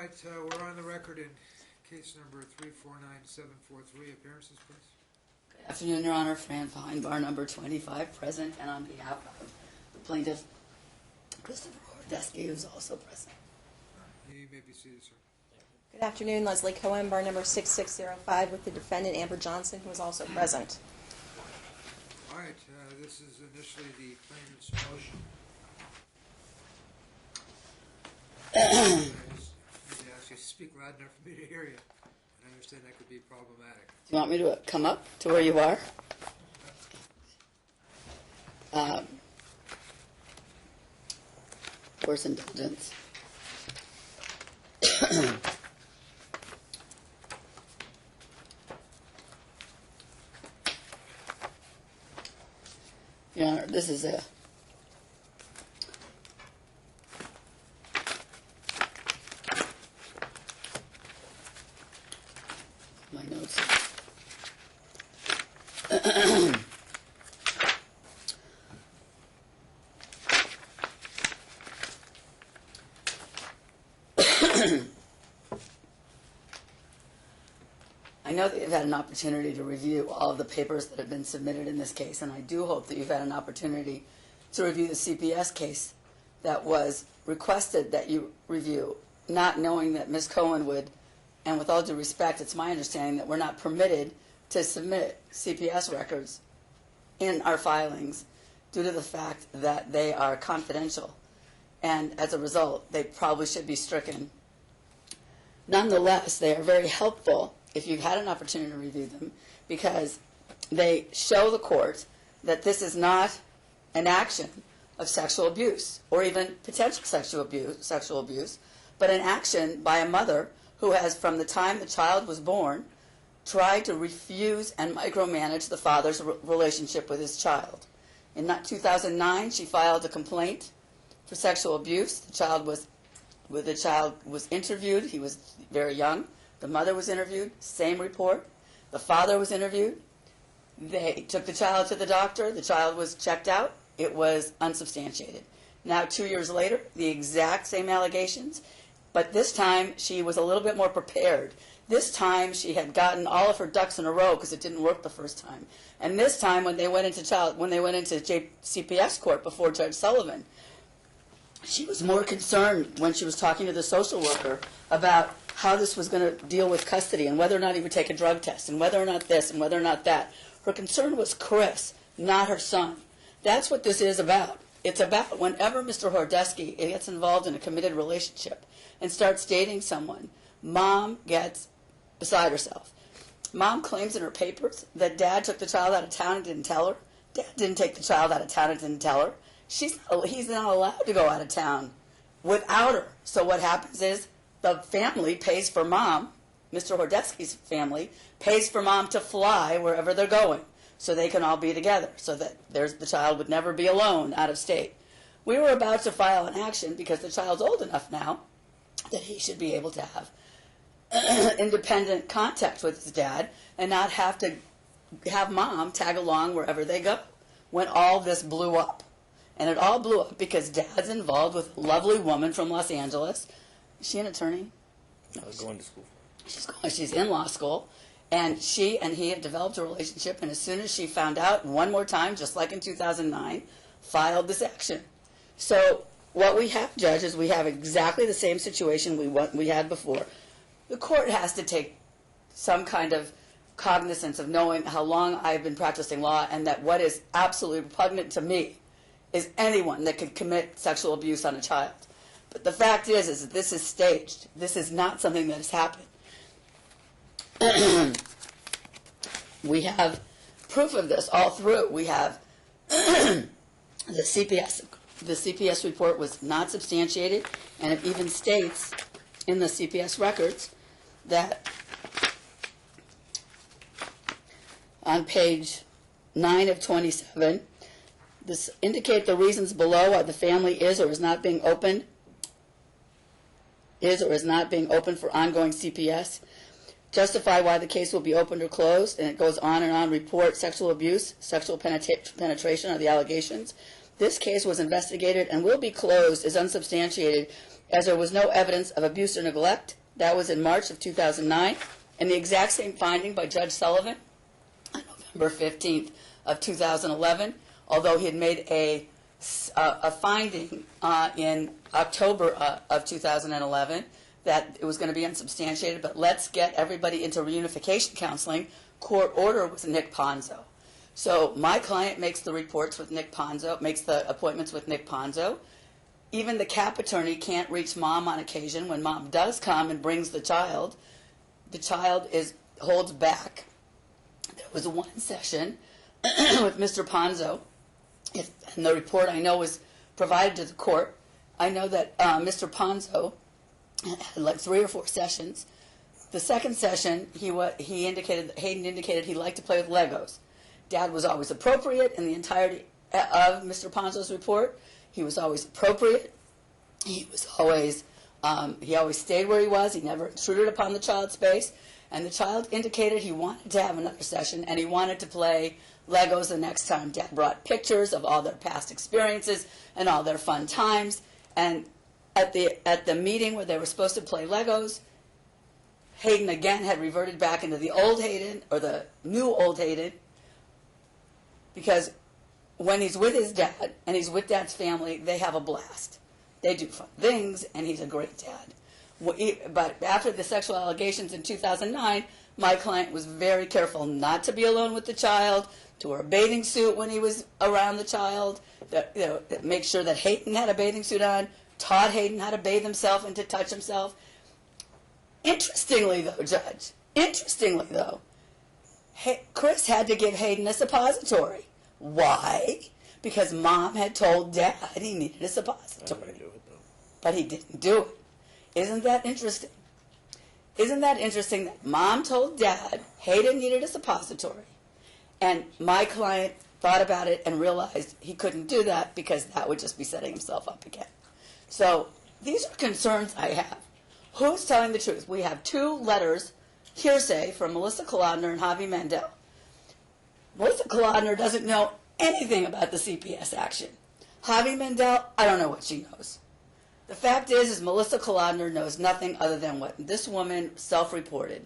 right, we're on the record in case number 349743. Appearances, please. Good afternoon, Your Honor. Fran Fine, bar number 25, present, and on behalf of the plaintiff, Christopher Horodesky, who's also present. You may be seated, sir. Good afternoon, Leslie Cohen, bar number 6605, with the defendant, Amber Johnson, who is also present. All right, this is initially the plaintiff's motion. I need to ask you to speak loud enough for me to hear you. I understand that could be problematic. Do you want me to come up to where you are? Course indulgence. Your Honor, this is a my notes. I know that you've had an opportunity to review all of the papers that have been submitted in this case, and I do hope that you've had an opportunity to review the CPS case that was requested that you review, not knowing that Ms. Cohen would, and with all due respect, it's my understanding that we're not permitted to submit CPS records in our filings due to the fact that they are confidential, and as a result, they probably should be stricken. Nonetheless, they are very helpful if you've had an opportunity to review them, because they show the court that this is not an action of sexual abuse or even potential sexual abuse, but an action by a mother who has, from the time the child was born, tried to refuse and micromanage the father's relationship with his child. In 2009, she filed a complaint for sexual abuse. The child was interviewed. He was very young. The mother was interviewed, same report. The father was interviewed. They took the child to the doctor. The child was checked out. It was unsubstantiated. Now, 2 years later, the exact same allegations, but this time she was a little bit more prepared. This time she had gotten all of her ducks in a row because it didn't work the first time. And this time when they went into CPS court before Judge Sullivan, she was more concerned when she was talking to the social worker about how this was going to deal with custody and whether or not he would take a drug test and whether or not this and whether or not that. Her concern was Chris, not her son. That's what this is about. It's about whenever Mr. Horodesky gets involved in a committed relationship and starts dating someone, Mom gets beside herself. Mom claims in her papers that Dad took the child out of town and didn't tell her. Dad didn't take the child out of town and didn't tell her. He's not allowed to go out of town without her. So what happens is the family pays for Mom, Mr. Horodesky's family, pays for Mom to fly wherever they're going so they can all be together, so that the child would never be alone out of state. We were about to file an action because the child's old enough now that he should be able to have independent contact with his dad and not have to have Mom tag along wherever they go, when all this blew up. And it all blew up because Dad's involved with a lovely woman from Los Angeles. Is she an attorney? No, going to school. She's in law school. And she and he have developed a relationship, and as soon as she found out, one more time, just like in 2009, filed this action. So what we have, Judge, is we have exactly the same situation we had before. The court has to take some kind of cognizance of knowing how long I've been practicing law, and that what is absolutely repugnant to me is anyone that could commit sexual abuse on a child. But the fact is that this is staged. This is not something that has happened. We have proof of this all through. We have the CPS report was not substantiated, and it even states in the CPS records that on page 9 of 27, this indicate the reasons below why the family is or is not being opened for ongoing CPS. Justify why the case will be opened or closed, and it goes on and on. Report sexual abuse, sexual penetration are the allegations. This case was investigated and will be closed as unsubstantiated as there was no evidence of abuse or neglect. That was in March of 2009. And the exact same finding by Judge Sullivan on November 15th of 2011, although he had made a finding in October of 2011 that it was going to be unsubstantiated, but let's get everybody into reunification counseling. Court order was Nick Ponzo. So my client makes the reports with Nick Ponzo, makes the appointments with Nick Ponzo. Even the cap attorney can't reach mom on occasion. When mom does come and brings the child holds back. There was one session with Mr. Ponzo, and the report I know was provided to the court. I know that Mr. Ponzo had like 3 or 4 sessions. The second session, Hayden indicated he liked to play with Legos. Dad was always appropriate in the entirety of Mr. Ponzo's report. He was always appropriate. He always stayed where he was. He never intruded upon the child's space. And the child indicated he wanted to have another session, and he wanted to play Legos the next time. Dad brought pictures of all their past experiences and all their fun times. And at the meeting where they were supposed to play Legos, Hayden again had reverted back into the old Hayden, or the new old Hayden, because when he's with his dad and he's with Dad's family, they have a blast. They do fun things, and he's a great dad. But after the sexual allegations in 2009, my client was very careful not to be alone with the child, to wear a bathing suit when he was around the child, make sure that Hayden had a bathing suit on, taught Hayden how to bathe himself and to touch himself. Interestingly, though, Chris had to give Hayden a suppository. Why? Because Mom had told Dad he needed a suppository. But he didn't do it. Isn't that interesting? Isn't that interesting that Mom told Dad Hayden needed a suppository, and my client thought about it and realized he couldn't do that because that would just be setting himself up again. So these are concerns I have. Who's telling the truth? We have 2 letters, hearsay, from Melissa Kolodner and Javi Mandel. Melissa Kolodner doesn't know anything about the CPS action. Javi Mandel, I don't know what she knows. The fact is Melissa Kolodner knows nothing other than what this woman self-reported.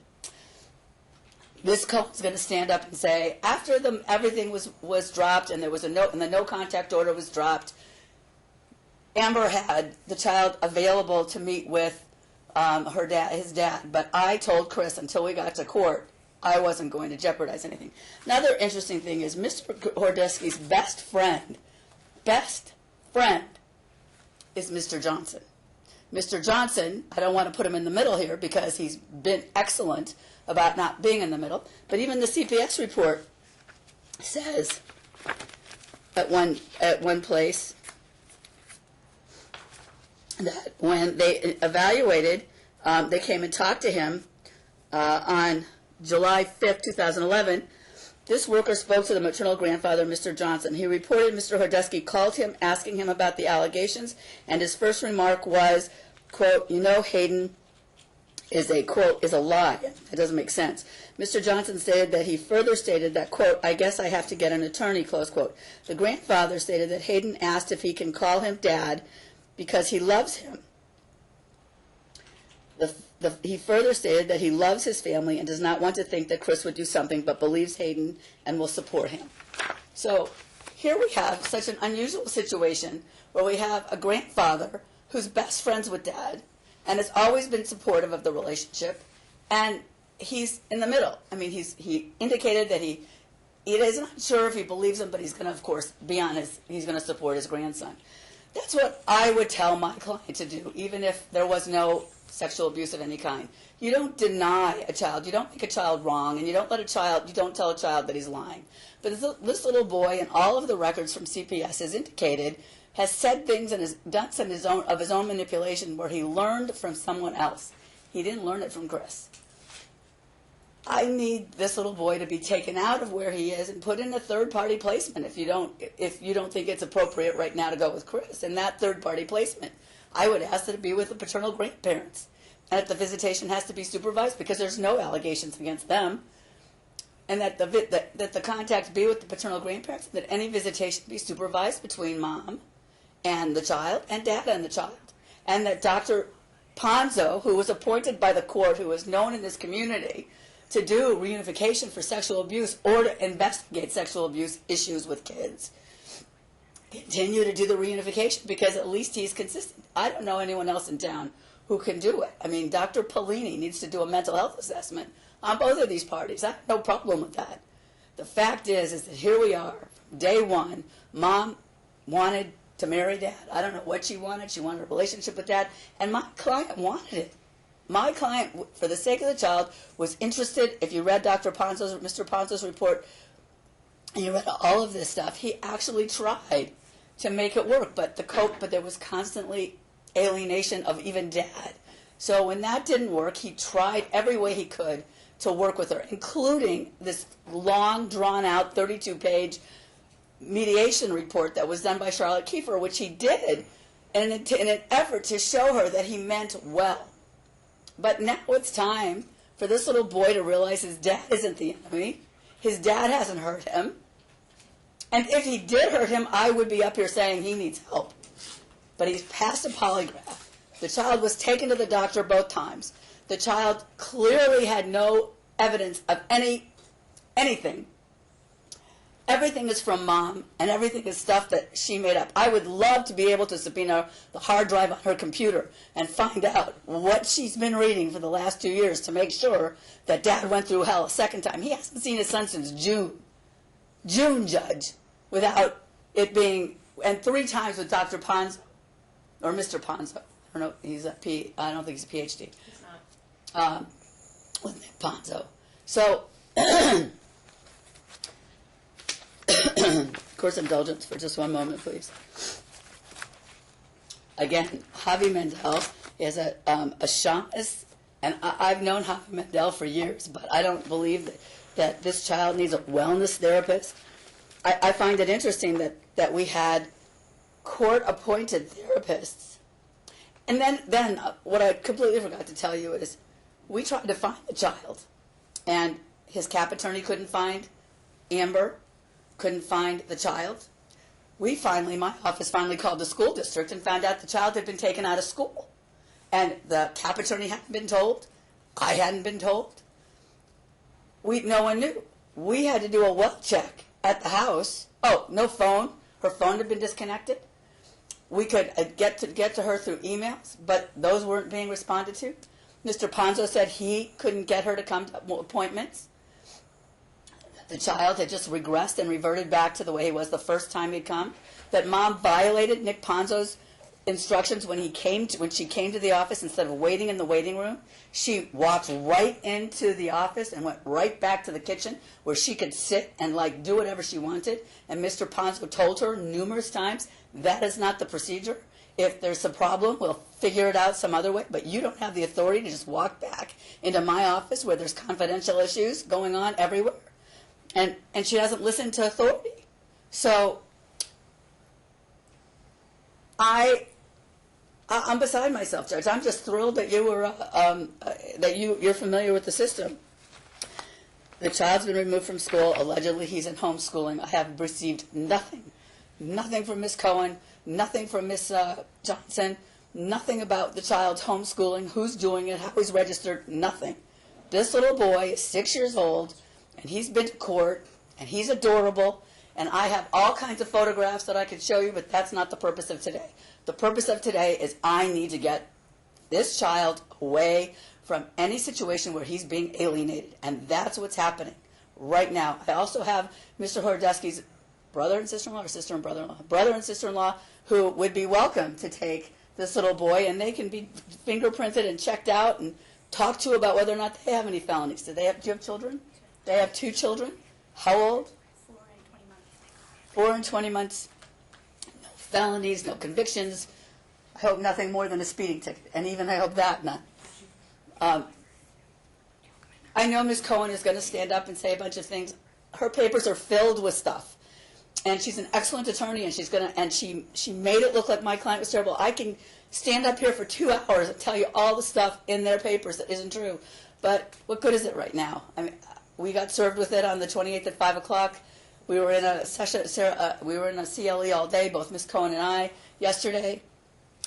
Ms. Cohen's going to stand up and say, after everything was dropped and there was a note and the no contact order was dropped, Amber had the child available to meet with his dad. But I told Chris until we got to court, I wasn't going to jeopardize anything. Another interesting thing is Mr. Horodesky's best friend is Mr. Johnson. Mr. Johnson, I don't want to put him in the middle here because he's been excellent about not being in the middle, but even the CPS report says at one place that when they evaluated, they came and talked to him on July 5th, 2011. This worker spoke to the maternal grandfather, Mr. Johnson. He reported Mr. Horodesky called him asking him about the allegations, and his first remark was, quote, Hayden is a, quote, is a lie. That doesn't make sense. Mr. Johnson stated that he further stated that, quote, I guess I have to get an attorney, close quote. The grandfather stated that Hayden asked if he can call him Dad because he loves him. He further stated that he loves his family and does not want to think that Chris would do something, but believes Hayden and will support him. So here we have such an unusual situation where we have a grandfather who's best friends with Dad and has always been supportive of the relationship, and he's in the middle. I mean, he indicated that he is not sure if he believes him, but he's going to, of course, he's going to support his grandson. That's what I would tell my client to do, even if there was no sexual abuse of any kind. You don't deny a child. You don't make a child wrong, and you don't tell a child that he's lying. But this little boy, and all of the records from CPS has indicated, has said things and has done some of his own manipulation where he learned from someone else. He didn't learn it from Chris. I need this little boy to be taken out of where he is and put in a third-party placement if you don't think it's appropriate right now to go with Chris. And that third-party placement, I would ask that it be with the paternal grandparents, and that the visitation has to be supervised because there's no allegations against them, and that the contact be with the paternal grandparents, that any visitation be supervised between Mom and the child and Dad and the child, and that Dr. Ponzo, who was appointed by the court, who was known in this community to do reunification for sexual abuse or to investigate sexual abuse issues with kids, continue to do the reunification because at least he's consistent. I don't know anyone else in town who can do it. I mean, Dr. Polini needs to do a mental health assessment on both of these parties. I have no problem with that. The fact is that here we are, day one. Mom wanted to marry Dad. I don't know what she wanted. She wanted a relationship with Dad, and my client wanted it. My client, for the sake of the child, was interested. If you read Mr. Ponzo's report, and you read all of this stuff, he actually tried to make it work, but there was constantly alienation of even Dad. So when that didn't work, he tried every way he could to work with her, including this long, drawn-out, 32-page mediation report that was done by Charlotte Kiefer, which he did in an effort to show her that he meant well. But now it's time for this little boy to realize his dad isn't the enemy. His dad hasn't hurt him. And if he did hurt him, I would be up here saying he needs help. But he's passed a polygraph. The child was taken to the doctor both times. The child clearly had no evidence of anything. Everything is from Mom, and everything is stuff that she made up. I would love to be able to subpoena the hard drive on her computer and find out what she's been reading for the last 2 years to make sure that Dad went through hell a second time. He hasn't seen his son since June. June, Judge, without it being, and 3 times with Dr. Ponzo, or Mr. Ponzo. I don't know, I don't think he's a PhD. He's not. With Nick Ponzo. So, course indulgence for just one moment, please. Again, Javi Mendel is a shamanist, and I've known Javi Mendel for years, but I don't believe that this child needs a wellness therapist. I find it interesting that we had court-appointed therapists. And then what I completely forgot to tell you is we tried to find the child, and his cap attorney couldn't find Amber, couldn't find the child. My office finally called the school district and found out the child had been taken out of school. And the cap attorney hadn't been told. I hadn't been told. No one knew. We had to do a well check at the house. Oh, no phone. Her phone had been disconnected. We could get to her through emails, but those weren't being responded to. Mr. Ponzo said he couldn't get her to come to appointments. The child had just regressed and reverted back to the way he was the first time he'd come. That Mom violated Nick Ponzo's instructions when she came to the office. Instead of waiting in the waiting room, she walked right into the office and went right back to the kitchen where she could sit and do whatever she wanted. And Mr. Ponzo told her numerous times, that is not the procedure. If there's a problem, we'll figure it out some other way, but you don't have the authority to just walk back into my office where there's confidential issues going on everywhere. And she doesn't listen to authority. So I'm beside myself, Judge. I'm just thrilled that you're familiar with the system. The child's been removed from school. Allegedly, he's in homeschooling. I have received nothing from Miss Cohen, nothing from Miss Johnson, nothing about the child's homeschooling, who's doing it, how he's registered, nothing. This little boy is 6 years old, and he's been to court, and he's adorable, and I have all kinds of photographs that I could show you, but that's not the purpose of today. The purpose of today is I need to get this child away from any situation where he's being alienated, and that's what's happening right now. I also have Mr. Horodesky's brother and sister-in-law, or sister and brother-in-law, brother and sister-in-law, who would be welcome to take this little boy, and they can be fingerprinted and checked out and talked to about whether or not they have any felonies. Do you have children? They have 2 children. How old? 4 and 20 months. 4 and 20 months. No felonies, no convictions. I hope nothing more than a speeding ticket, and even I hope that not. I know Ms. Cohen is going to stand up and say a bunch of things. Her papers are filled with stuff, and she's an excellent attorney, and she made it look like my client was terrible. I can stand up here for 2 hours and tell you all the stuff in their papers that isn't true, but what good is it right now? I mean, we got served with it on the 28th at 5 o'clock. We were in a session. We were in a CLE all day, both Ms. Cohen and I, yesterday.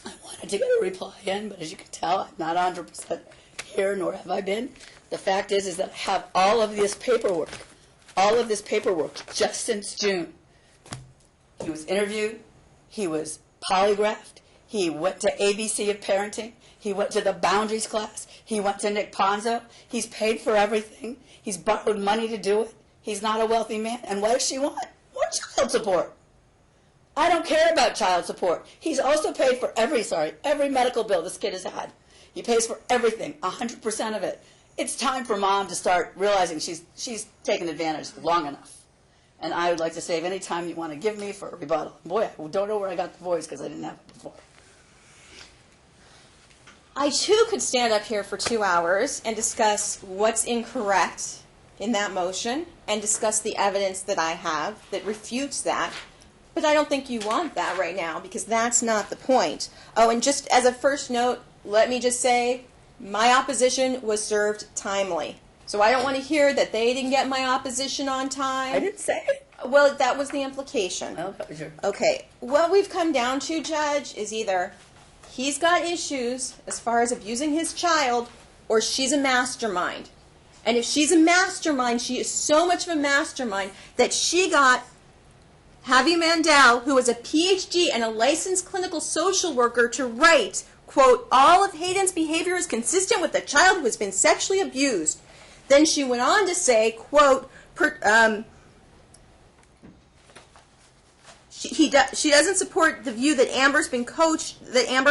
I wanted to get a reply in, but as you can tell, I'm not 100% here, nor have I been. The fact is that I have all of this paperwork just since June. He was interviewed, he was polygraphed, he went to ABC of Parenting, he went to the Boundaries class, he went to Nick Ponzo, he's paid for everything, he's borrowed money to do it, he's not a wealthy man, and what does she want? More child support. I don't care about child support. He's also paid for every medical bill this kid has had. He pays for everything, 100% of it. It's time for mom to start realizing she's taken advantage long enough. And I would like to save any time you want to give me for a rebuttal. Boy, I don't know where I got the voice because I didn't have it before. I too could stand up here for 2 hours and discuss what's incorrect in that motion and discuss the evidence that I have that refutes that. But I don't think you want that right now because that's not the point. Oh, and just as a first note, let me just say my opposition was served timely. So I don't want to hear that they didn't get my opposition on time. I didn't say it. Well, that was the implication. Well, that was your... Okay, what we've come down to, Judge, is either he's got issues as far as abusing his child or she's a mastermind. And if she's a mastermind, she is so much of a mastermind that she got Javi Mandel, who is a PhD and a licensed clinical social worker, to write, quote, all of Hayden's behavior is consistent with a child who has been sexually abused. Then she went on to say, quote, she doesn't support the view that Amber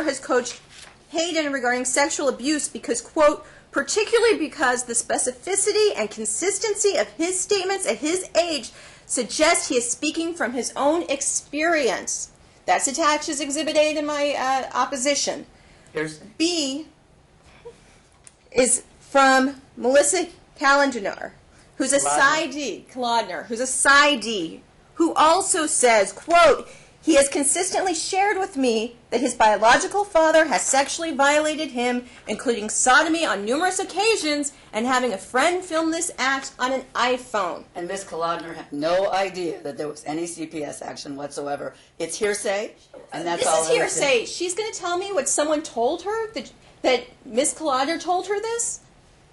has coached Hayden regarding sexual abuse because, quote, particularly because the specificity and consistency of his statements at his age suggests he is speaking from his own experience. That's attached as Exhibit A to my opposition. Here's... B is from Melissa Kalendner, who's a PsyD, who also says, quote, he has consistently shared with me that his biological father has sexually violated him, including sodomy on numerous occasions, and having a friend film this act on an iPhone. And Ms. Kalodner had no idea that there was any CPS action whatsoever. It's hearsay, and that's all. This is hearsay. She's going to tell me what someone told her, that Ms. Kalodner told her this?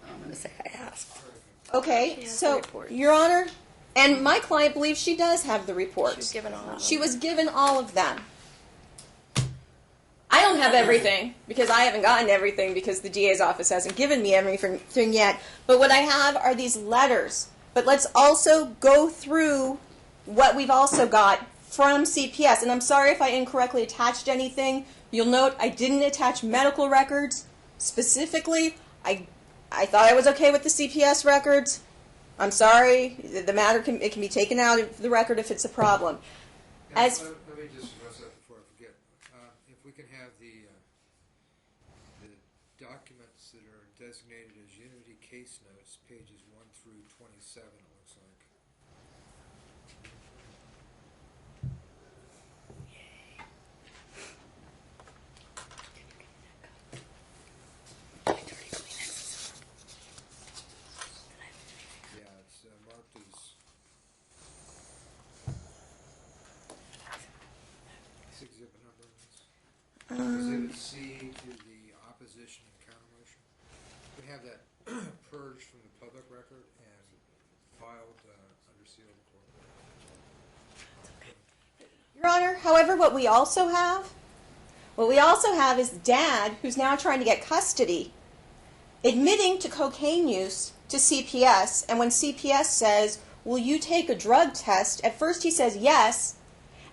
I'm going to say I asked. Okay, so, Your Honor, and my client believes she does have the report. She was given all of them. She was given all of them. I don't have everything, because I haven't gotten everything, because the DA's office hasn't given me everything yet. But what I have are these letters. But let's also go through what we've also got from CPS. And I'm sorry if I incorrectly attached anything. You'll note I didn't attach medical records. Specifically, I thought I was okay with the CPS records. I'm sorry. The matter can be taken out of the record if it's a problem. Now, As let me just address that before I forget. If we can have the documents that are designated as Unity case notes, pages 1 through 27, it looks like. Yeah, it's marked as exhibit number. Exhibit C to the opposition and counter motion. We have that purged from the public record and filed under seal of court. Your Honor, however, what we also have is Dad, who's now trying to get custody, admitting to cocaine use to CPS, and when CPS says, will you take a drug test, at first he says yes,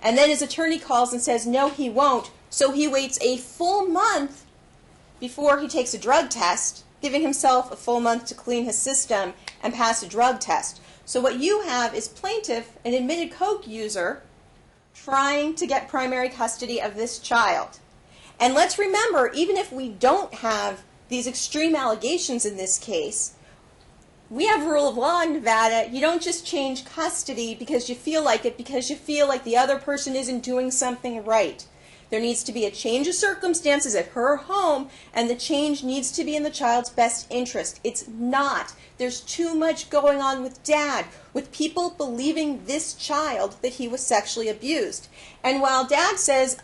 and then his attorney calls and says no, he won't, so he waits a full month before he takes a drug test, giving himself a full month to clean his system and pass a drug test. So what you have is plaintiff, an admitted coke user, trying to get primary custody of this child. And let's remember, even if we don't have these extreme allegations in this case, we have rule of law in Nevada. You don't just change custody because you feel like it, because you feel like the other person isn't doing something right. There needs to be a change of circumstances at her home, and the change needs to be in the child's best interest. It's not. There's too much going on with Dad, with people believing this child that he was sexually abused. And while Dad says,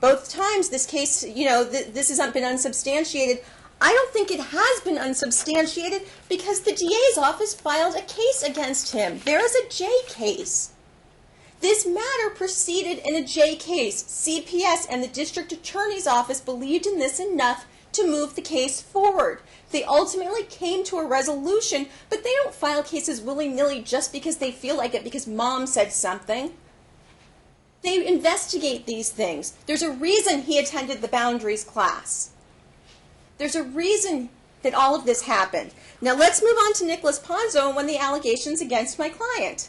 both times this case, this has been unsubstantiated. I don't think it has been unsubstantiated because the DA's office filed a case against him. There is a J case. This matter proceeded in a J case. CPS and the district attorney's office believed in this enough to move the case forward. They ultimately came to a resolution, but they don't file cases willy-nilly just because they feel like it, because mom said something. They investigate these things. There's a reason he attended the boundaries class. There's a reason that all of this happened. Now let's move on to Nicholas Ponzo and one of the allegations against my client.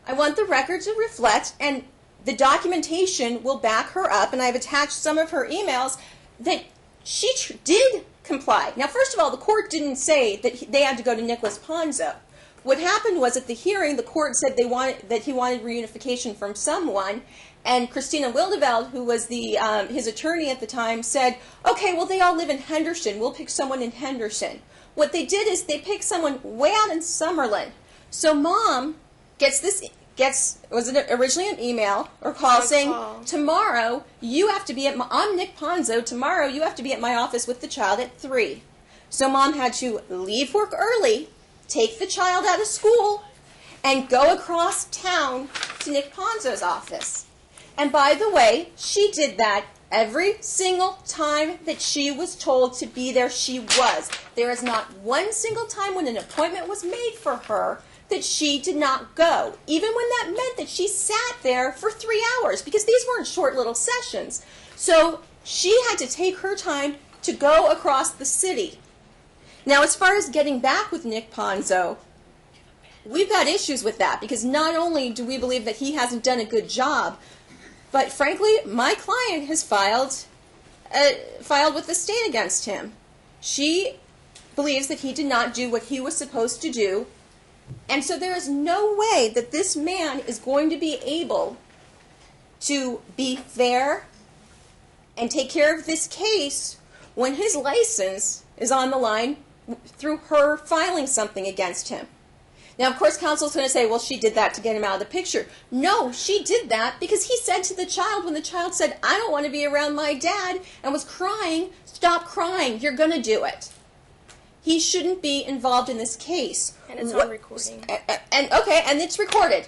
I want the record to reflect, and the documentation will back her up, and I've attached some of her emails, that she did comply. Now, first of all, the court didn't say that they had to go to Nicholas Ponzo. What happened was at the hearing, the court said that he wanted reunification from someone, and Christina Wildeveld, who was his attorney at the time, said, okay, well, they all live in Henderson. We'll pick someone in Henderson. What they did is they picked someone way out in Summerlin. So mom was it originally an email or call saying, tomorrow you have to be I'm Nick Ponzo, tomorrow you have to be at my office with the child at 3. So mom had to leave work early, take the child out of school, and go across town to Nick Ponzo's office. And by the way, she did that every single time that she was told to be there, she was. There is not one single time when an appointment was made for her that she did not go, even when that meant that she sat there for 3 hours, because these weren't short little sessions. So she had to take her time to go across the city. Now, as far as getting back with Nick Ponzo, we've got issues with that, because not only do we believe that he hasn't done a good job, but frankly, my client has filed with the state against him. She believes that he did not do what he was supposed to do, and so there is no way that this man is going to be able to be fair and take care of this case when his license is on the line through her filing something against him. Now, of course, counsel's going to say, well, she did that to get him out of the picture. No, she did that because he said to the child, when the child said, I don't want to be around my dad, and was crying, stop crying, you're going to do it. He shouldn't be involved in this case. And it's on recording. And it's recorded.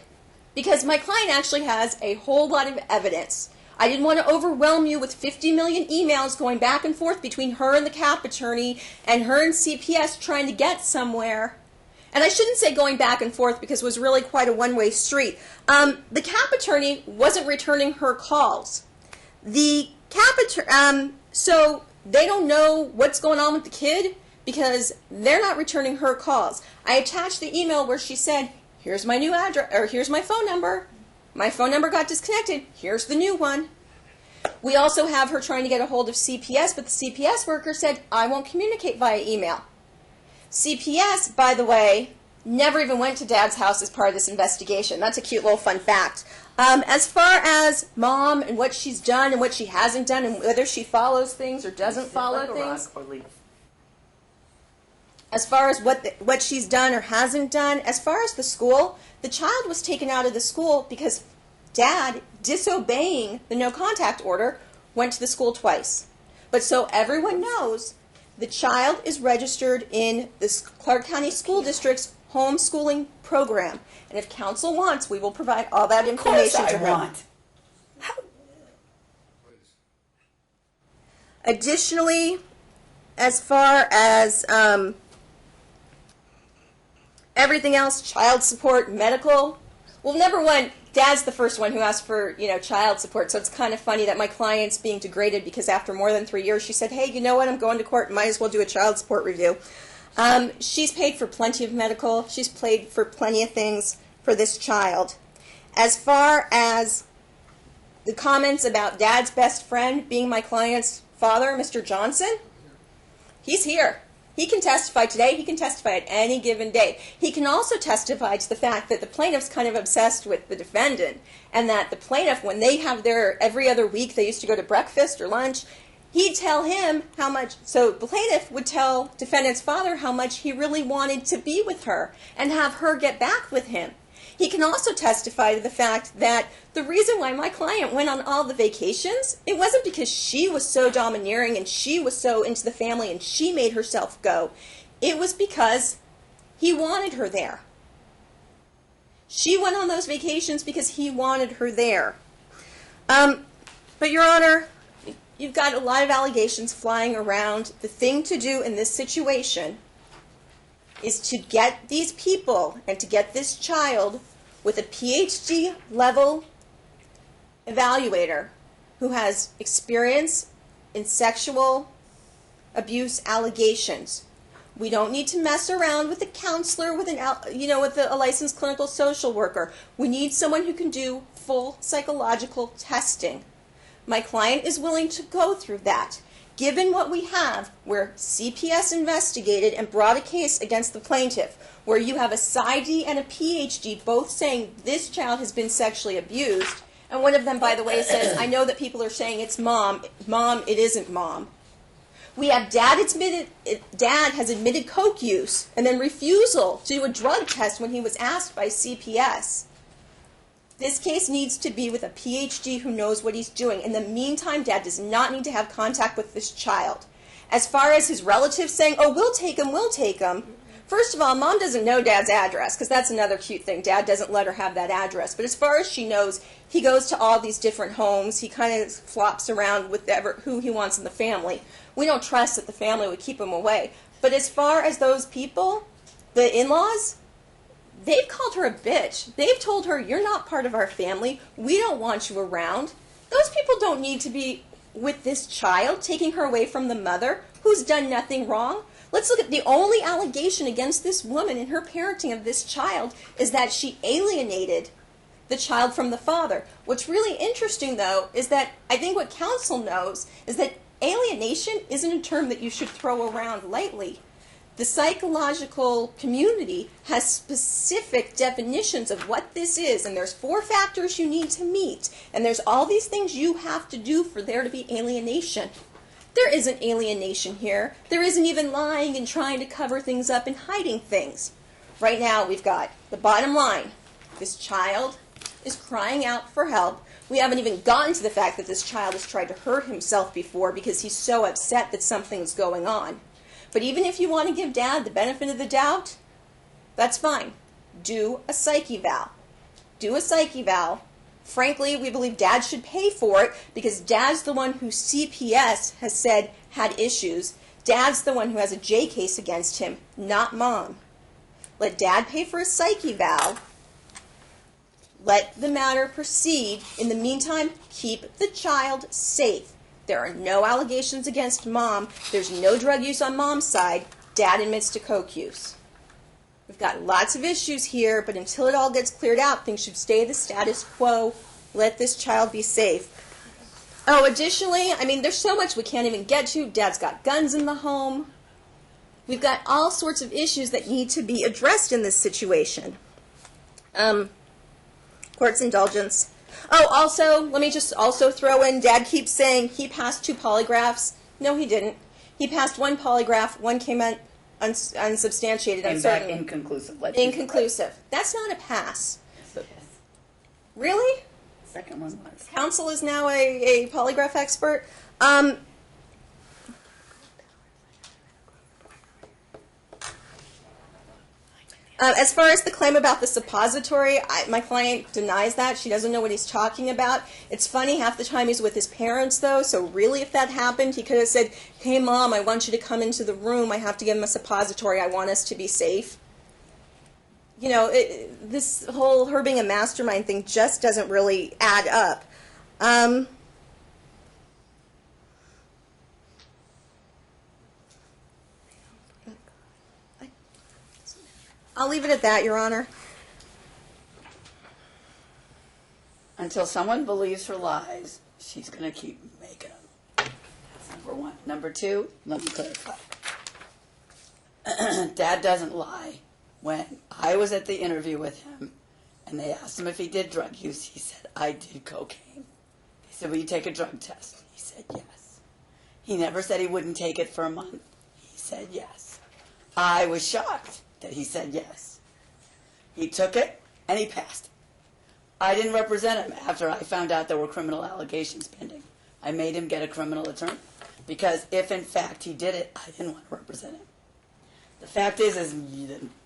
Because my client actually has a whole lot of evidence. I didn't want to overwhelm you with 50 million emails going back and forth between her and the CAP attorney and her and CPS trying to get somewhere. And I shouldn't say going back and forth because it was really quite a one-way street. The CAP attorney wasn't returning her calls. The CAP attorney, so they don't know what's going on with the kid because they're not returning her calls. I attached the email where she said, here's my new address, or here's my phone number. My phone number got disconnected. Here's the new one. We also have her trying to get a hold of CPS, but the CPS worker said, I won't communicate via email. CPS, by the way, never even went to Dad's house as part of this investigation. That's a cute little fun fact. As far as Mom and what she's done and what she hasn't done and whether she follows things or doesn't follow things, as far as what she's done or hasn't done, as far as the school, the child was taken out of the school because Dad, disobeying the no contact order, went to the school twice. But so everyone knows, the child is registered in the Clark County School District's homeschooling program. And if council wants, we will provide all that information to her. Additionally, as far as everything else, child support, medical, well, number one, Dad's the first one who asked for, child support, so it's kind of funny that my client's being degraded because after more than 3 years, she said, hey, you know what, I'm going to court, might as well do a child support review. She's paid for plenty of medical. She's paid for plenty of things for this child. As far as the comments about Dad's best friend being my client's father, Mr. Johnson, he's here. He can testify today. He can testify at any given day. He can also testify to the fact that the plaintiff's kind of obsessed with the defendant and that the plaintiff, when they have their every other week, they used to go to breakfast or lunch, he'd tell him how much, so the plaintiff would tell defendant's father how much he really wanted to be with her and have her get back with him. He can also testify to the fact that the reason why my client went on all the vacations, it wasn't because she was so domineering and she was so into the family and she made herself go. It was because he wanted her there. She went on those vacations because he wanted her there. But Your Honor, you've got a lot of allegations flying around. The thing to do in this situation is to get these people and to get this child with a PhD level evaluator who has experience in sexual abuse allegations. We don't need to mess around with a counselor, with a licensed clinical social worker. We need someone who can do full psychological testing. My client is willing to go through that. Given what we have, where CPS investigated and brought a case against the plaintiff, where you have a PsyD and a PhD both saying this child has been sexually abused, and one of them, by the way, says, I know that people are saying it's mom. Mom, it isn't mom. We have dad has admitted coke use and then refusal to do a drug test when he was asked by CPS. This case needs to be with a PhD who knows what he's doing. In the meantime, dad does not need to have contact with this child. As far as his relatives saying, oh, we'll take him, first of all, mom doesn't know dad's address, because that's another cute thing. Dad doesn't let her have that address. But as far as she knows, he goes to all these different homes. He kind of flops around with who he wants in the family. We don't trust that the family would keep him away. But as far as those people, the in-laws, they've called her a bitch. They've told her, you're not part of our family. We don't want you around. Those people don't need to be with this child, taking her away from the mother who's done nothing wrong. Let's look at the only allegation against this woman in her parenting of this child is that she alienated the child from the father. What's really interesting, though, is that I think what counsel knows is that alienation isn't a term that you should throw around lightly. The psychological community has specific definitions of what this is, and there's 4 factors you need to meet, and there's all these things you have to do for there to be alienation. There isn't alienation here. There isn't even lying and trying to cover things up and hiding things. Right now, we've got the bottom line. This child is crying out for help. We haven't even gotten to the fact that this child has tried to hurt himself before because he's so upset that something's going on. But even if you want to give dad the benefit of the doubt, that's fine. Do a psych eval. Do a psych eval. Frankly, we believe dad should pay for it because dad's the one who CPS has said had issues. Dad's the one who has a J case against him, not mom. Let dad pay for a psych eval. Let the matter proceed. In the meantime, keep the child safe. There are no allegations against mom. There's no drug use on mom's side. Dad admits to coke use. We've got lots of issues here, but until it all gets cleared out, things should stay the status quo. Let this child be safe. Oh, additionally, there's so much we can't even get to. Dad's got guns in the home. We've got all sorts of issues that need to be addressed in this situation. Court's indulgence. Oh, also, let me just also throw in, Dad keeps saying he passed 2 polygraphs. No, he didn't. He passed 1 polygraph. 1 came out unsubstantiated, uncertain. Came back inconclusive. Inconclusive. That's not a pass. Really? Second one was. Counsel is now a polygraph expert. As far as the claim about the suppository, my client denies that. She doesn't know what he's talking about. It's funny, half the time he's with his parents, though, so really if that happened, he could have said, hey, Mom, I want you to come into the room. I have to give him a suppository. I want us to be safe. This whole her being a mastermind thing just doesn't really add up. I'll leave it at that, Your Honor. Until someone believes her lies, she's going to keep making them. That's number 1. Number 2, let me clarify. Dad doesn't lie. When I was at the interview with him, and they asked him if he did drug use, he said, I did cocaine. They said, will you take a drug test? He said, yes. He never said he wouldn't take it for a month. He said, yes. I was shocked that he said yes. He took it, and he passed. I didn't represent him after I found out there were criminal allegations pending. I made him get a criminal attorney because if in fact he did it, I didn't want to represent him. The fact is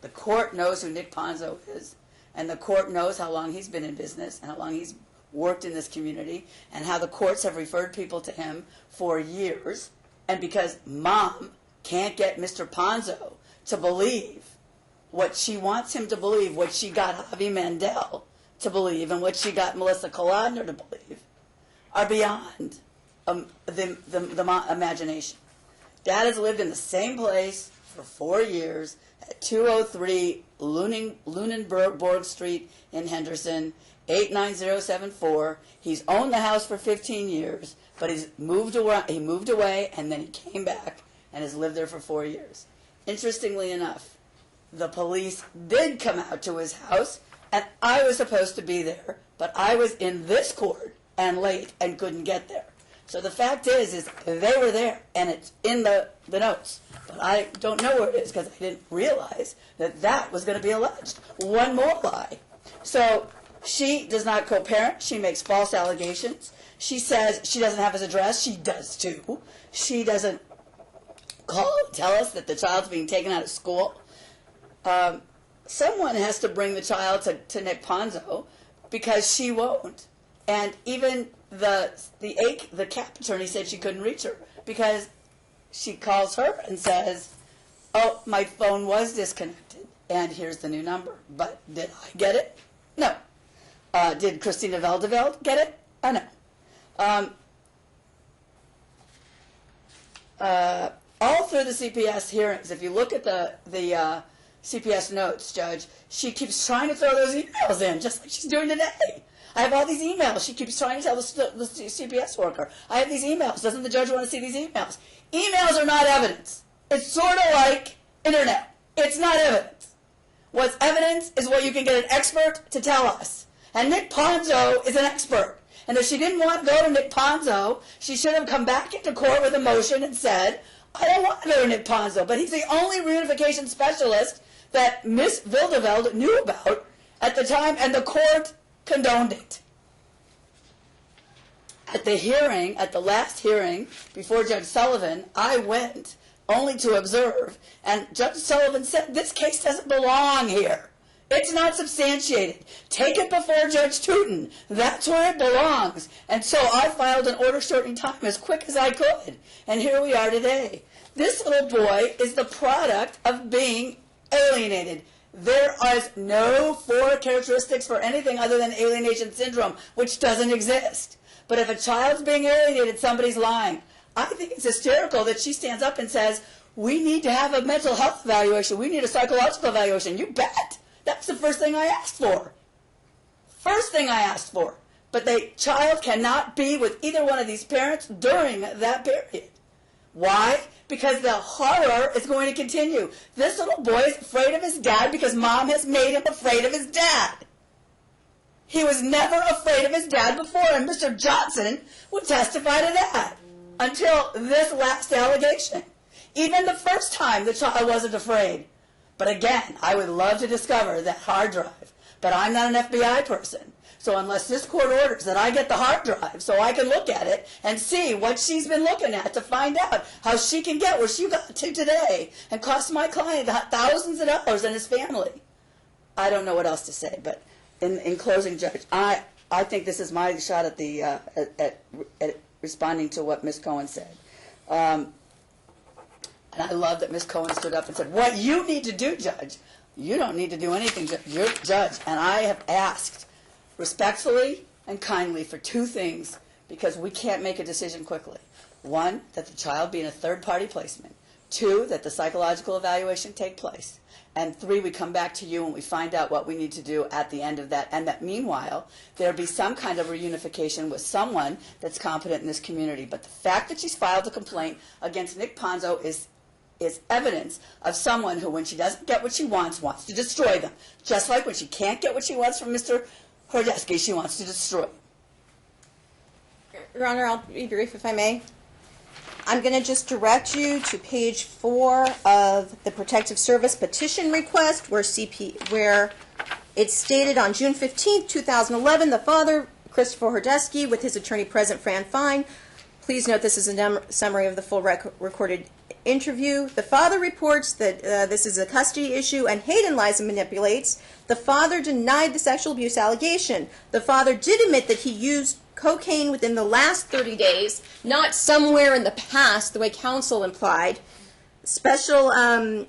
the court knows who Nick Ponzo is, and the court knows how long he's been in business and how long he's worked in this community and how the courts have referred people to him for years. And because Mom can't get Mr. Ponzo to believe what she wants him to believe, what she got Javi Mandel to believe, and what she got Melissa Kolodner to believe, are beyond the imagination. Dad has lived in the same place for 4 years at 203 Lunenburg Street in Henderson, 89074. He's owned the house for 15 years, but he's moved away, and then he came back and has lived there for 4 years. Interestingly enough, the police did come out to his house, and I was supposed to be there, but I was in this court and late and couldn't get there. So the fact is they were there, and it's in the notes. But I don't know where it is because I didn't realize that was going to be alleged. One more lie. So she does not co-parent. She makes false allegations. She says she doesn't have his address. She does too. She doesn't tell us that the child's being taken out of school. Someone has to bring the child to Nick Ponzo because she won't. And even the CAP attorney said she couldn't reach her because she calls her and says, oh, my phone was disconnected, and here's the new number. But did I get it? No. Did Christina Veldeveld get it? No. All through the CPS hearings, if you look at the CPS notes, Judge, she keeps trying to throw those emails in, just like she's doing today. I have all these emails. She keeps trying to tell the CPS worker, I have these emails. Doesn't the judge want to see these emails? Emails are not evidence. It's sort of like internet. It's not evidence. What's evidence is what you can get an expert to tell us. And Nick Ponzo is an expert. And if she didn't want to go to Nick Ponzo, she should have come back into court with a motion and said, I don't want to go to Nick Ponzo. But he's the only reunification specialist that Miss Vildeveld knew about at the time, and the court condoned it. At the hearing, at the last hearing before Judge Sullivan, I went only to observe, and Judge Sullivan said, this case doesn't belong here. It's not substantiated. Take it before Judge Teuton. That's where it belongs. And so I filed an order shortening time as quick as I could. And here we are today. This little boy is the product of being alienated. There is no 4 characteristics for anything other than alienation syndrome, which doesn't exist. But if a child's being alienated, somebody's lying. I think it's hysterical that she stands up and says, we need to have a mental health evaluation. We need a psychological evaluation. You bet. That's the first thing I asked for. First thing I asked for. But the child cannot be with either one of these parents during that period. Why? Because the horror is going to continue. This little boy is afraid of his dad because Mom has made him afraid of his dad. He was never afraid of his dad before, and Mr. Johnson would testify to that until this last allegation. Even the first time the child wasn't afraid. But again, I would love to discover that hard drive. But I'm not an FBI person. So unless this court orders that I get the hard drive so I can look at it and see what she's been looking at to find out how she can get where she got to today and cost my client thousands of dollars and his family, I don't know what else to say. But in closing, Judge, I think this is my shot at the at responding to what Ms. Cohen said. And I love that Ms. Cohen stood up and said, what you need to do, Judge, you don't need to do anything, Judge. You're Judge. And I have asked respectfully and kindly for 2 things because we can't make a decision quickly. 1, that the child be in a third-party placement. 2, that the psychological evaluation take place. And 3, we come back to you and we find out what we need to do at the end of that. And that meanwhile, there be some kind of reunification with someone that's competent in this community. But the fact that she's filed a complaint against Nick Ponzo is evidence of someone who, when she doesn't get what she wants to destroy them. Just like when she can't get what she wants from Mr. Horodesky, she wants to destroy them. Your Honor, I'll be brief if I may. I'm going to just direct you to page 4 of the Protective Service petition request where It's stated on June 15th, 2011, the father, Christopher Horodesky, with his attorney present, Fran Fine. Please note this is a summary of the full recorded interview. The father reports that this is a custody issue and Hayden lies and manipulates. The father denied the sexual abuse allegation. The father did admit that he used cocaine within the last 30 days, not somewhere in the past, the way counsel implied. The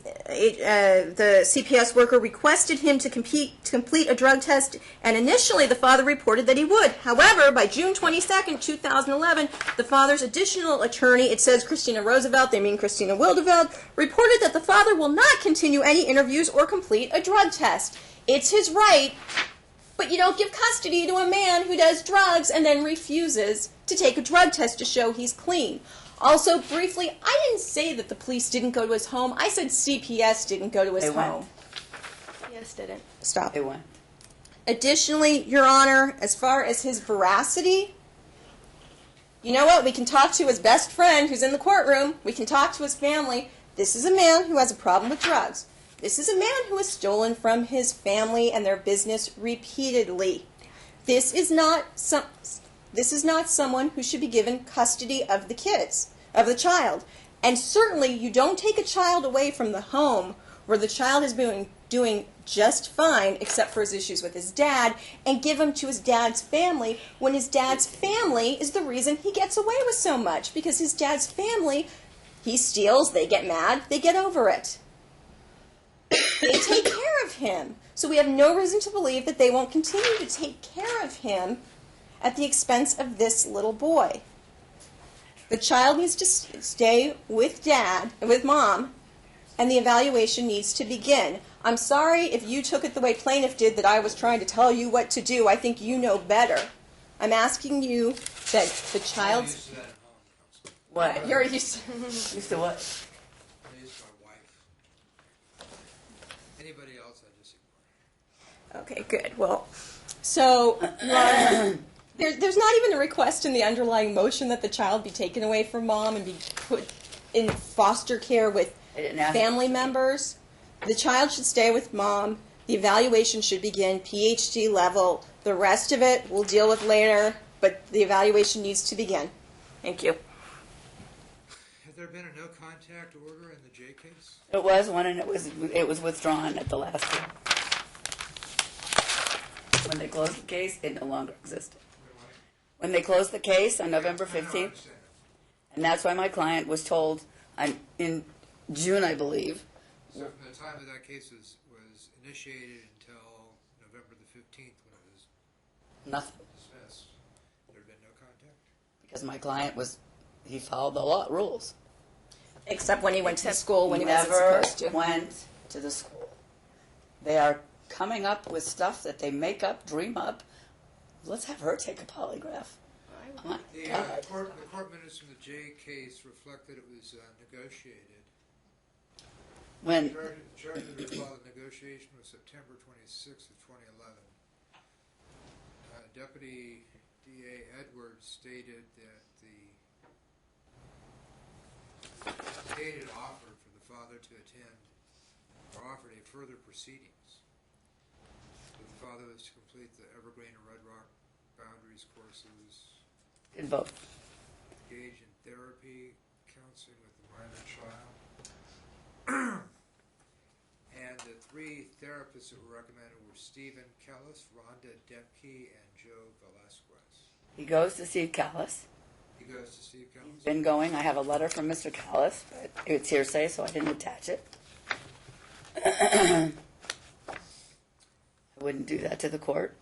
CPS worker requested him to complete a drug test, and initially the father reported that he would. However, by June 22nd, 2011, the father's additional attorney, it says Christina Roosevelt, they mean Christina Wildeveld, reported that the father will not continue any interviews or complete a drug test. It's his right, but you don't give custody to a man who does drugs and then refuses to take a drug test to show he's clean. Also, briefly, I didn't say that the police didn't go to his home. I said CPS didn't go to his home. Yes, didn't. Stop. They went. Additionally, Your Honor, as far as his veracity, you know what? We can talk to his best friend who's in the courtroom. We can talk to his family. This is a man who has a problem with drugs. This is a man who has stolen from his family and their business repeatedly. This is not someone who should be given custody of the kids, of the child. And certainly you don't take a child away from the home where the child is doing just fine except for his issues with his dad and give him to his dad's family when his dad's family is the reason he gets away with so much, because his dad's family, he steals, they get mad, they get over it. They take care of him. So we have no reason to believe that they won't continue to take care of him at the expense of this little boy. The child needs to stay with dad, with mom, and the evaluation needs to begin. I'm sorry if you took it the way plaintiff did, that I was trying to tell you what to do. I think you know better. I'm asking you that the child's... Used to that at home, Counsel. What? You're used to... Used to what? I used my wife. Anybody else, I just ignore. Okay, good. Well, so... There's not even a request in the underlying motion that the child be taken away from mom and be put in foster care with family members. The child should stay with mom. The evaluation should begin PhD level. The rest of it we'll deal with later, but the evaluation needs to begin. Thank you. Have there been a no contact order in the J case? It was one, and it was withdrawn at the last one. When they closed the case, it no longer existed. When they closed the case on November 15th, and that's why my client was told in June, I believe. So from the time that that case was initiated until November the 15th when it was Nothing. dismissed, there had been no contact? Because my client he followed the law rules. Except when he went to the school when he never wasn't supposed to. went to the school. They are coming up with stuff that they make up, dream up. Let's have her take a polygraph. Oh my The God. court minutes from the J case reflect that it was negotiated. When Charge of the filed negotiation was September 26th of 2011. Deputy DA Edwards stated that the state had offered for the father to attend, or offered a further proceedings. The father was to complete the Evergreen and Red Rock boundaries courses, did both. engage in therapy, counseling with the minor child. And the three therapists that were recommended were Stephen Kellis, Rhonda Dempke, and Joe Velasquez. He goes to see Callis. He goes to Steve He's Kellis. been going. I have a letter from Mr. Callis, but it's hearsay, so I didn't attach it. I wouldn't do that to the court.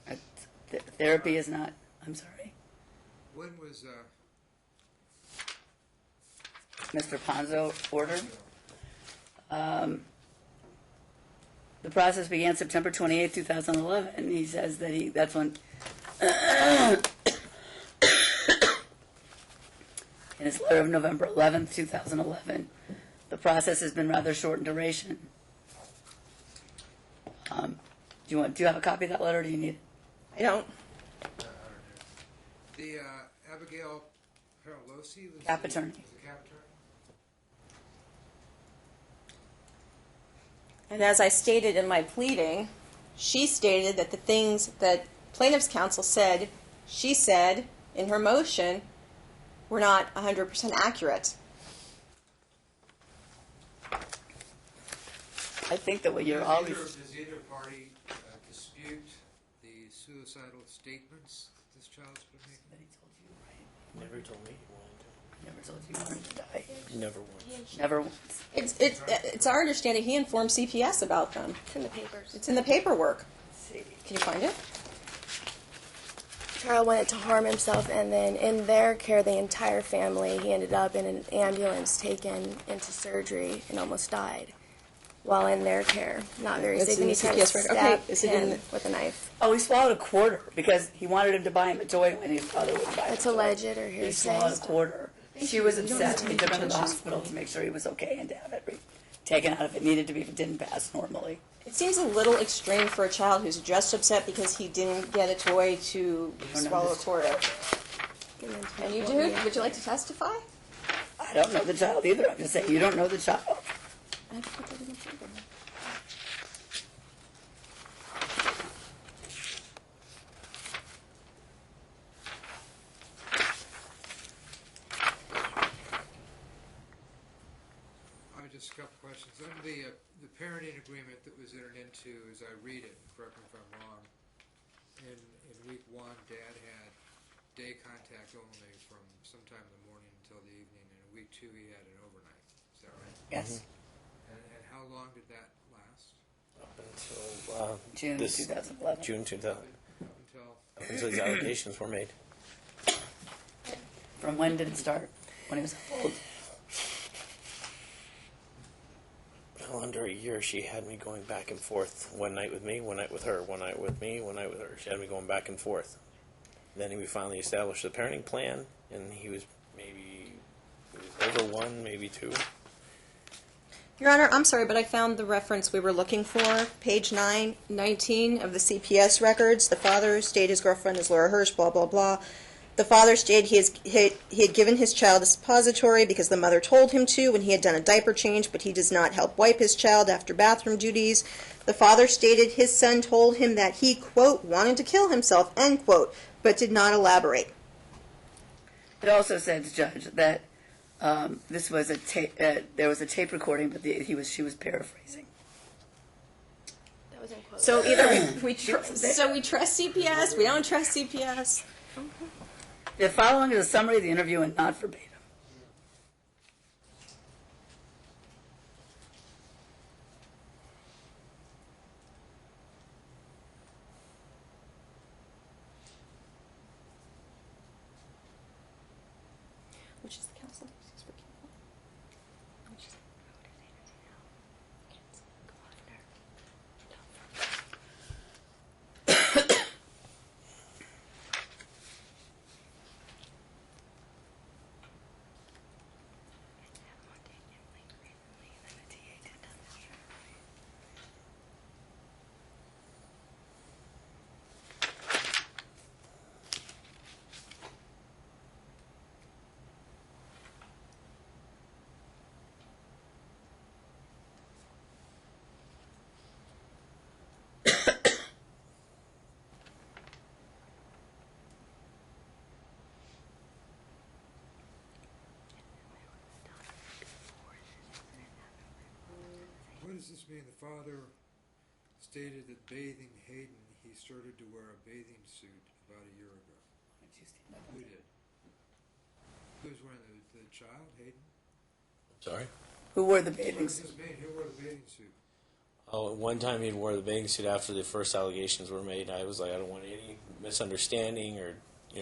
Therapy is not. I'm sorry. When was Mr. Ponzo ordered. The process began September 28, 2011, and he says that that's when, in his letter of November 11, 2011, the process has been rather short in duration. Do you have a copy of that letter, or do you need it? I don't. the Abigail Paralosi was Cap attorney. was the cap attorney? And as I stated in my pleading, she stated that the things that plaintiff's counsel said, she said in her motion, were not 100% accurate. I think that what you're always... Does either party dispute the suicidal statements that this child's been making? Never told me he wanted to. Never told you wanted to die. Never once. Never once. It's our understanding he informed CPS about them. It's in the papers. It's in the paperwork. See. Can you find it? Charles wanted to harm himself, and then in their care, the entire family, he ended up in an ambulance taken into surgery and almost died while in their care. Not very It's safe. in And he the tried to CPS record. stab Okay, is it in him the- with a knife. Oh, he swallowed a quarter because he wanted him to buy him a toy when his father wouldn't buy him. That's a toy. alleged or He hearsay. swallowed a quarter. She was upset. He took him to the hospital to make sure he was okay and to have it taken out if it needed to be if it didn't pass normally. It seems a little extreme for a child who's just upset because he didn't get a toy to swallow a quarter. And you do? Would you like to testify? I don't know the child either. I'm just saying you don't know the child. I have to put that in the paper. Just a couple questions. Under the parenting agreement that was entered into, as I read it, correct me if I'm wrong, in week 1, Dad had day contact only from sometime in the morning until the evening, and in week 2 he had an overnight. Is that right? Yes. And how long did that last? Up until June 2011. June 2000. Up until Until these allegations were made. From when did it start? When he was how old? Well, under a year, she had me going back and forth. One night with me, one night with her, one night with me, one night with her. She had me going back and forth. Then we finally established the parenting plan, and he was over 1, maybe 2. Your Honor, I'm sorry, but I found the reference we were looking for. Page 919 of the CPS records. The father stated his girlfriend is Laura Hirsch, blah, blah, blah. The father stated he had given his child a suppository because the mother told him to when he had done a diaper change, but he does not help wipe his child after bathroom duties. The father stated his son told him that he, quote, wanted to kill himself, end quote, but did not elaborate. It also says, Judge, that this was there was a tape recording, but she was paraphrasing. That was in quotes. So either we trust CPS, we don't trust CPS. The following is a summary of the interview and not verbatim. Which is the counsel? What does this mean? The father stated that bathing Hayden, he started to wear a bathing suit about a year ago. Who did? Who was wearing the child, Hayden? Sorry? Who wore the What bathing does suit? this mean? Who wore the bathing suit? Oh, at one time he wore the bathing suit after the first allegations were made. I was like, I don't want any misunderstanding or, I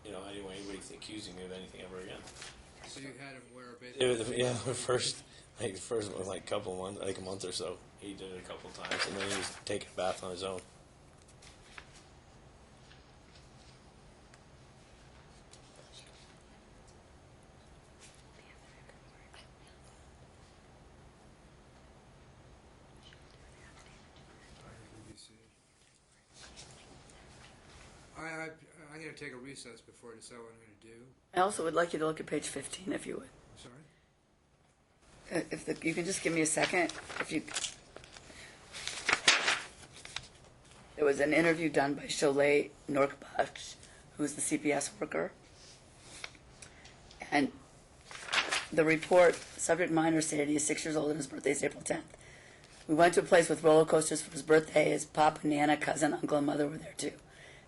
didn't want anybody accusing me of anything ever again. So you had him wear a bathing It was, suit? yeah, the first was like a couple months, like a month or so. He did it a couple times, and then he was taking a bath on his own. I'm going to take a recess before I decide what I'm going to do. I also would like you to look at page 15, if you would. Sorry? You can just give me a second, if you. There was an interview done by Cholet Norkbach, who's the CPS worker. And the report, subject minor stated he is 6 years old and his birthday is April 10th. We went to a place with roller coasters for his birthday. His papa, nana, cousin, uncle, and mother were there too.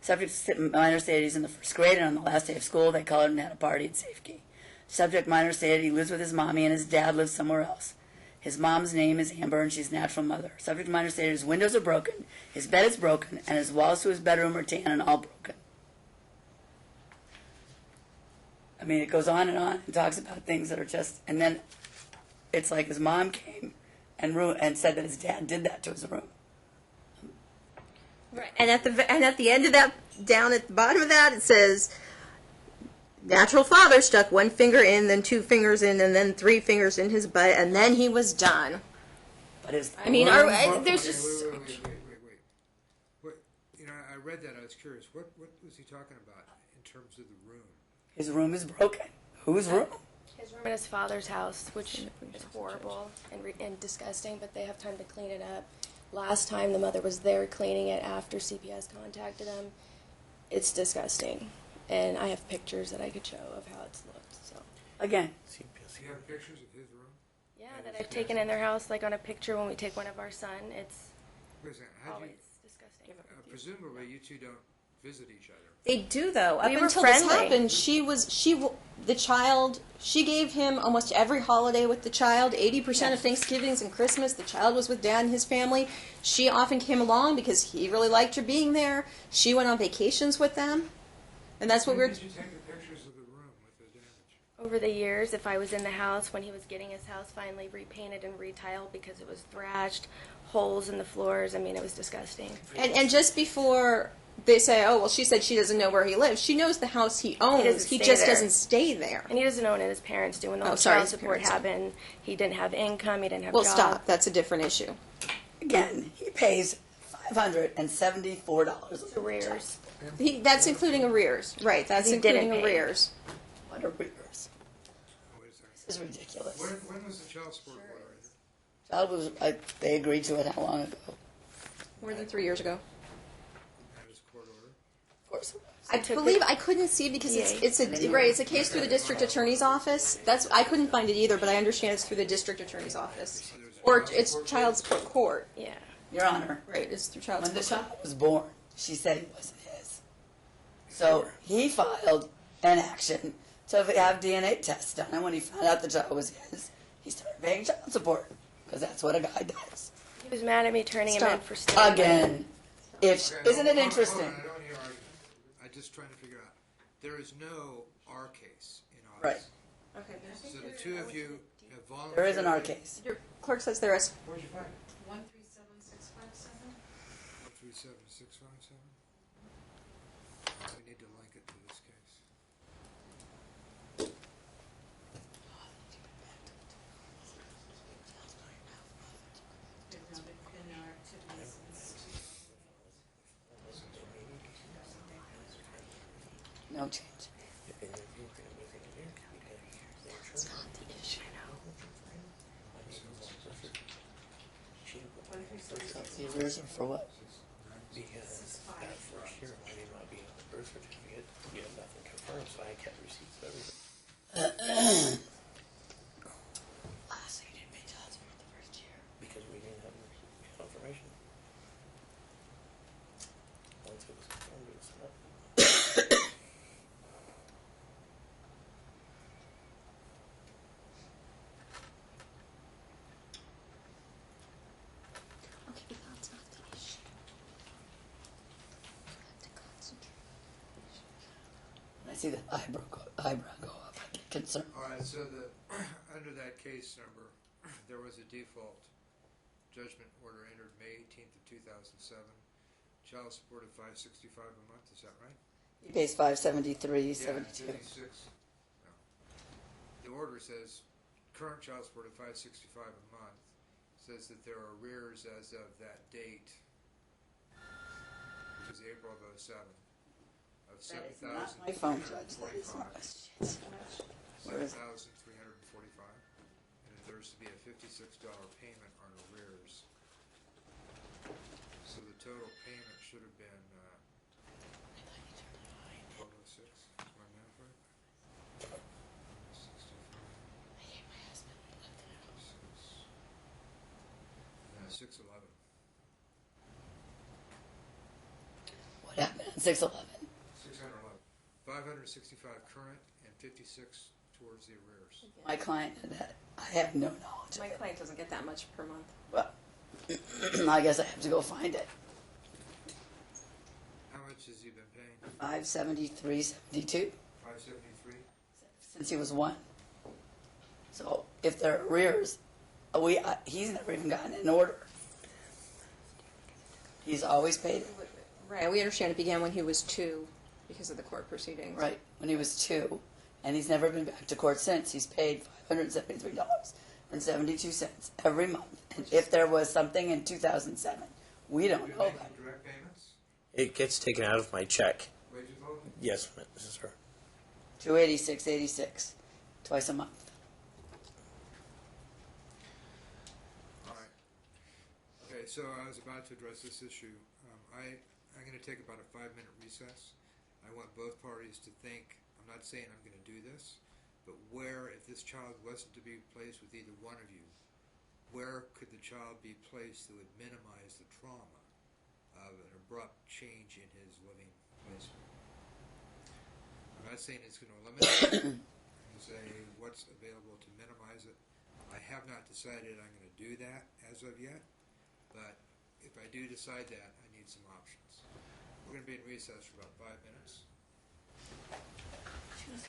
Subject minor stated he's in the first grade, and on the last day of school, they colored and had a party at Safety. Subject minor stated he lives with his mommy and his dad lives somewhere else. His mom's name is Amber, and she's natural mother. Subject minor stated his windows are broken, his bed is broken, and his walls to his bedroom are tan and all broken. I mean, it goes on and talks about things that are just, and then it's like his mom came and said that his dad did that to his room. Right. And at the end of that, down at the bottom of that, it says, natural father stuck one finger in, then 2 fingers in, and then 3 fingers in his butt, and then he was done. But his I mean, room- there's Okay, just... wait. What, you know, I read that. I was curious. What was he talking about in terms of the room? his room is broken. Whose room? His room in his father's house, which is horrible and disgusting, but they have time to clean it up. Last time the mother was there cleaning it after CPS contacted him. It's disgusting. And I have pictures that I could show of how it's looked. So Again, Do you have pictures of his room? yeah, that I've taken in their house, like on a picture when we take one of our son. It's Wait a second. How'd always you, disgusting. presumably you two don't visit each other. They do, though. Up We were until this friendly. happened, she gave him almost every holiday with the child. 80% of Thanksgivings and Christmas, the child was with dad and his family. She often came along because he really liked her being there. She went on vacations with them. And that's what When we're... did you take the pictures of the room with the damage? Over the years, if I was in the house when he was getting his house finally repainted and retiled because it was thrashed, holes in the floors, I mean, it was disgusting. And just before they say, oh, well, she said she doesn't know where he lives, she knows the house he owns. doesn't He stay just there. doesn't stay there. And he doesn't own it, his parents do. When the Oh, whole sorry, child his support parents do. happened, he didn't have income, he didn't have Well, job. stop. That's a different issue. again, he pays $574. Arrears. That's including arrears. Right, that's He didn't including pay. arrears. What arrears? Oh, wait a second. This is ridiculous. When was the child support order entered? Child was, they agreed to it how long ago? More than 3 years ago. That was court order. Of course it was. I took believe it- I couldn't see because Yeah. it's a case through the district attorney's office. I couldn't find it either, but I understand it's through the district attorney's office, or it's child support court. Yeah. Your Honor, Right, it's through child when the support. child was born, she said it wasn't his. So he filed an action to have DNA tests done, and when he found out the child was his, he started paying child support, because that's what a guy does. He was mad at me turning him in Stop. for stealing. Again, isn't it Hold on, interesting? I don't want to hear argument. I'm just trying to figure out. There is no R case in August. Right. Okay. So the two of you have volunteered. There is an our case. Your clerk says there is. Where'd you find it? 137657. 137657? We need to link it to this case. They've now been in our activities since No change. The arrears are for what? Because that first year, I did not be on the birth certificate. You had nothing confirmed, so I kept receipts of everything. So you didn't pay child support the first year. Because we didn't have confirmation. Once it was confirmed, it was not. Okay, that's not the issue. When I see the eyebrow go up, I get concerned. All right, so under that case number, there was a default judgment order entered May 18th of 2007. Child support of $565 a month, is that right? He pays $573.72. 56. No. The order says current child support of $565 a month. Says that there are arrears as of that date, which is April of 07, of That is not my phone, Judge. That is not. Shit. Where is it? $7,345, and there's to be a $56 payment on arrears. So the total payment should have been 1206. Is my math right? 611. What happened on 611? 611. 565 current and 56 towards the arrears. My client did that. I have no knowledge My of it. client doesn't get that much per month. Well, I guess I have to go find it. How much has he been paying? 573.72 573. since he was 1. So if there are arrears, he's never even gotten an order. He's always paid it. Right. We understand it began when he was 2 because of the court proceedings. Right, when he was 2, and he's never been back to court since. He's paid $573.72 every month. And if there was something in 2007, we don't You know making about it. direct payments? It gets taken out of my check. Wages load? Yes, sir. $286.86 twice a month. All right. Okay, so I was about to address this issue. I'm going to take about a 5-minute recess. I want both parties to think, I'm not saying I'm going to do this, but where, if this child wasn't to be placed with either one of you, where could the child be placed that would minimize the trauma of an abrupt change in his living placement? I'm not saying it's going to eliminate it. I'm going to say what's available to minimize it. I have not decided I'm going to do that as of yet, but if I do decide that, I need some options. We're going to be in recess for about 5 minutes.